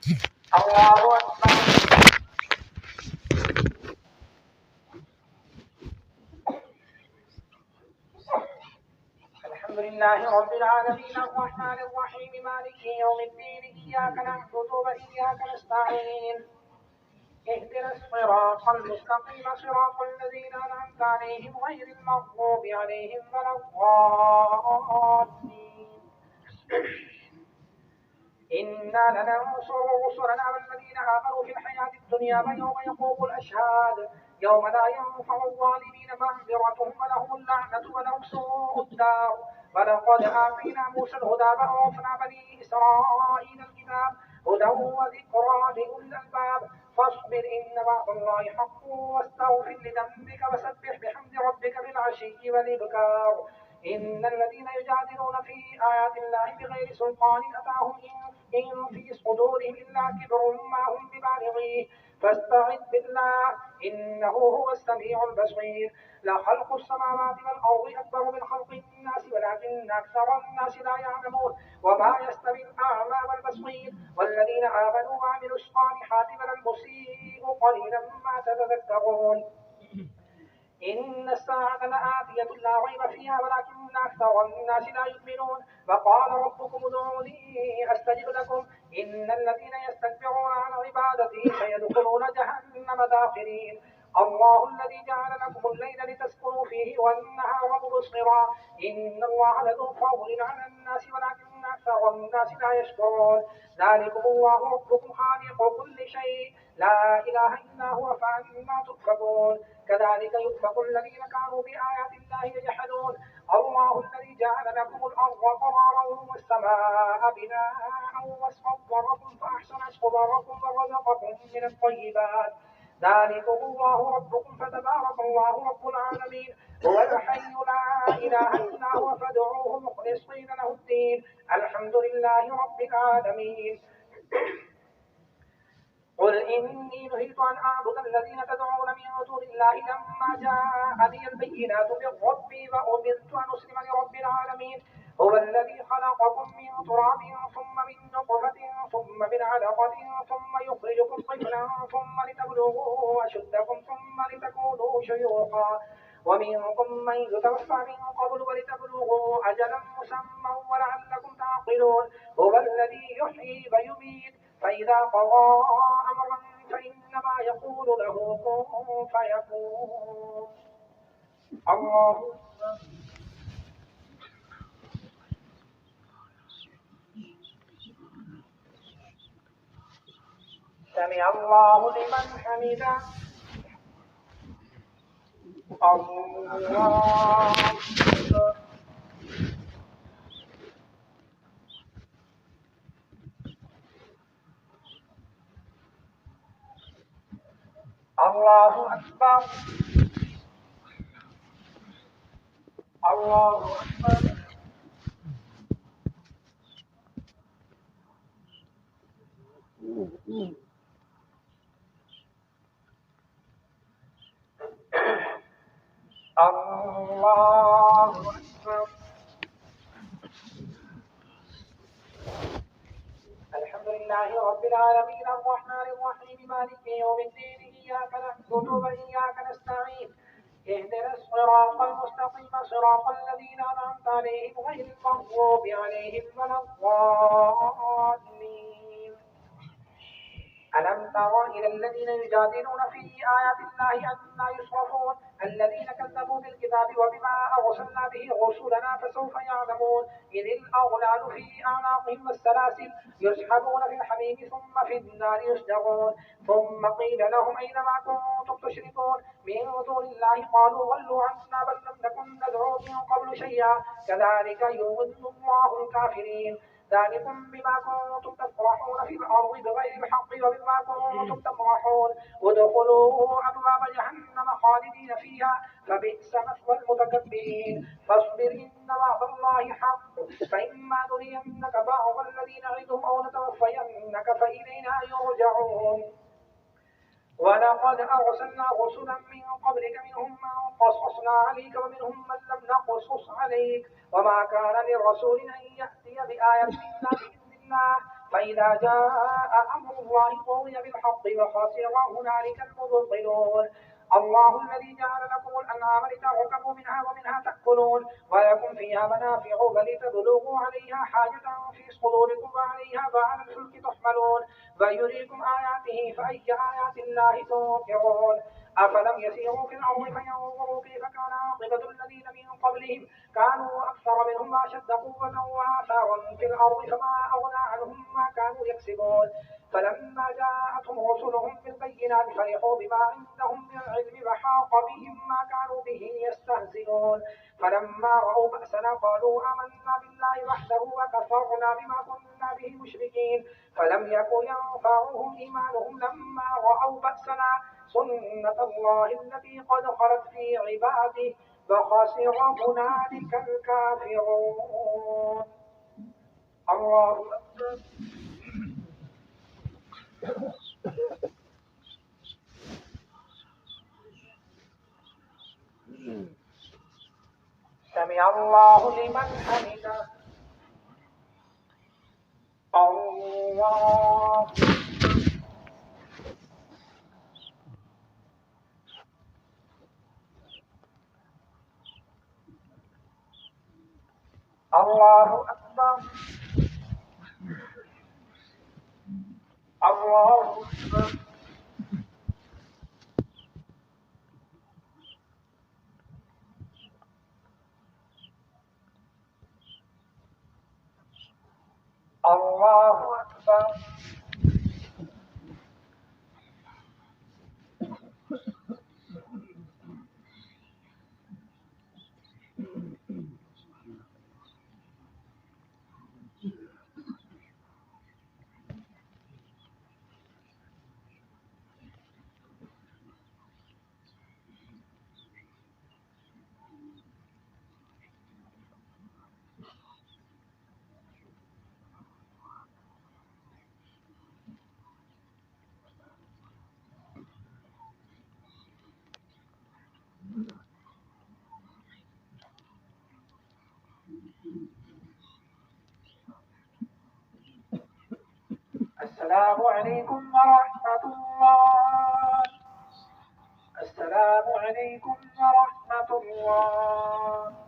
الله أكبر. الحمد لله رب العالمين الرحمن الرحيم مالك يوم الدين إياك نعبد وإياك نستعين اهدنا الصراط المستقيم صراط الذين أنعمت عليهم غير المغضوب عليهم ولا الضالين. إنا لننصر رسلنا والذين آمنوا في الحياة الدنيا ويوم يقوم الأشهاد يوم لا ينفع الظالمين معذرتهم ولهم اللعنة ولهم سوء الدار. ولقد آتينا موسى الهدى وأوصينا بني إسرائيل الكتاب هدى وذكرى لأولي الألباب. فاصبر إن وعد الله حق واستغفر لذنبك وسبح بحمد ربك بالعشي والإبكار. إن الذين يجادلون في آيات الله بغير سلطان أتاهم إن في صدورهم إلا كبر ما هم ببالغيه فاستعذ بالله إنه هو السميع البصير. لخلق السماوات والأرض أكبر من خلق الناس ولكن أكثر الناس لا يعلمون. وما يستوي الأعمى والبصير والذين آمنوا وعملوا الصالحات ولا المسيء قليلا ما تتذكرون. إن الساعة لآتية لا ريب فيها ولكن أكثر الناس لا يؤمنون. وقال ربكم ادعوني أستجب لكم إن الذين يستكبرون عن عبادتي سيدخلون جهنم داخرين. الله الذي جعل لكم الليل لتسكنوا فيه والنهار مبصرا إن الله لذو فضل على الناس ولكن أكثر الناس لا يشكرون. ذلكم الله ربكم خالق كل شيء لا إله إلا هو فأنا تؤفكون. كذلك يؤفك الذين كانوا بآيات الله يجحدون. الله الذي جعل لكم الأرض قرارا والسماء بناء وصوركم فأحسن صوركم ورزقكم من الطيبات. ذلكم الله ربكم فتبارك الله رب العالمين هو الحي لا إله إلا هو فادعوه مخلصين له الدين الحمد لله رب العالمين. قل إني نهيت أن أعبد الذين تدعون من دون الله لما جاءني البينات من ربي وأمرت أن أسلم لرب العالمين. هو الذي خلقكم من تراب ثم من نطفة ثم من علقة ثم يخرجكم طفلا ثم لتبلغوا أشدكم ثم لتكونوا شيوخا ومنكم من يتوفى من قبل ولتبلغوا أجلا مسمى ولعلكم تعقلون. هو الذي يحيي ويميت فإذا قضى أمرا فإنما يقول له كن فيكون. الله سمع الله لمن حمده. الله الله أكبر. الله أكبر. الله أكبر. الحمد لله رب العالمين الرحمن الرحيم مالك يوم الدين إياك نعبد وإياك نستعين اهدنا الصراط المستقيم صراط الذين أنعمت عليهم غير المغضوب عليهم ولا الضالين. ألم تر إلى الذين يجادلون في آيات الله أنى يصرفون الذين كذبوا بالكتاب وبما أرسلنا به رسلنا فسوف يعلمون. إذ الأغلال في أعناقهم والسلاسل يسحبون في الحميم ثم في النار يسجرون. ثم قيل لهم أين ما كنتم تشركون من دون الله قالوا ضلوا عنا بل لم نكن ندعو من قبل شيئا كذلك يضل الله الكافرين. ذلكم بما كنتم تفرحون في الأرض بغير الحق وبما كنتم تمرحون. ادخلوا أبواب جهنم خالدين فيها فبئس مثوى المتكبرين. فاصبر إن وعد الله حق فإما نرينك بعض الذي نعدهم أو نتوفينك فإلينا يرجعون. ولقد أرسلنا رسلا من قبلك منهم من قصصنا عليك ومنهم من لم نقصص عليك وما كان للرسول أن يأتي بآية إلا بإذن الله فإذا جاء أمر الله قضي بالحق وخسر هنالك المبطلون. الله الذي جعل لكم الأنعام لتركبوا منها ومنها تأكلون ولكم فيها منافع ولتبلغوا عليها حاجة في صدوركم وعليها وعلى الفلك تحملون ويريكم آياته فأي آيات الله تنكرون. أفلم يسيروا في الأرض فينظروا كيف كان عاقبة الذين من قبلهم كانوا أكثر منهم وأشد قوة وآثارا في الأرض فما أغنى عنهم ما كانوا يكسبون. فلما جاءتهم رسلهم بالبينات فرحوا بما عندهم من العلم وحاق بهم ما كانوا به يستهزئون. فلما رأوا بأسنا قالوا آمنا بالله وحده وكفرنا بما كنا به مشركين. فلم يكن ينفعهم إيمانهم لما رأوا بأسنا سنة الله التي قد خلت في عباده وخسر هنالك الكافرون. الله أكبر. سمع الله لمن حمده. الله الله أكبر. الله أكبر. الله أكبر. السلام عليكم ورحمة الله. السلام عليكم ورحمة الله.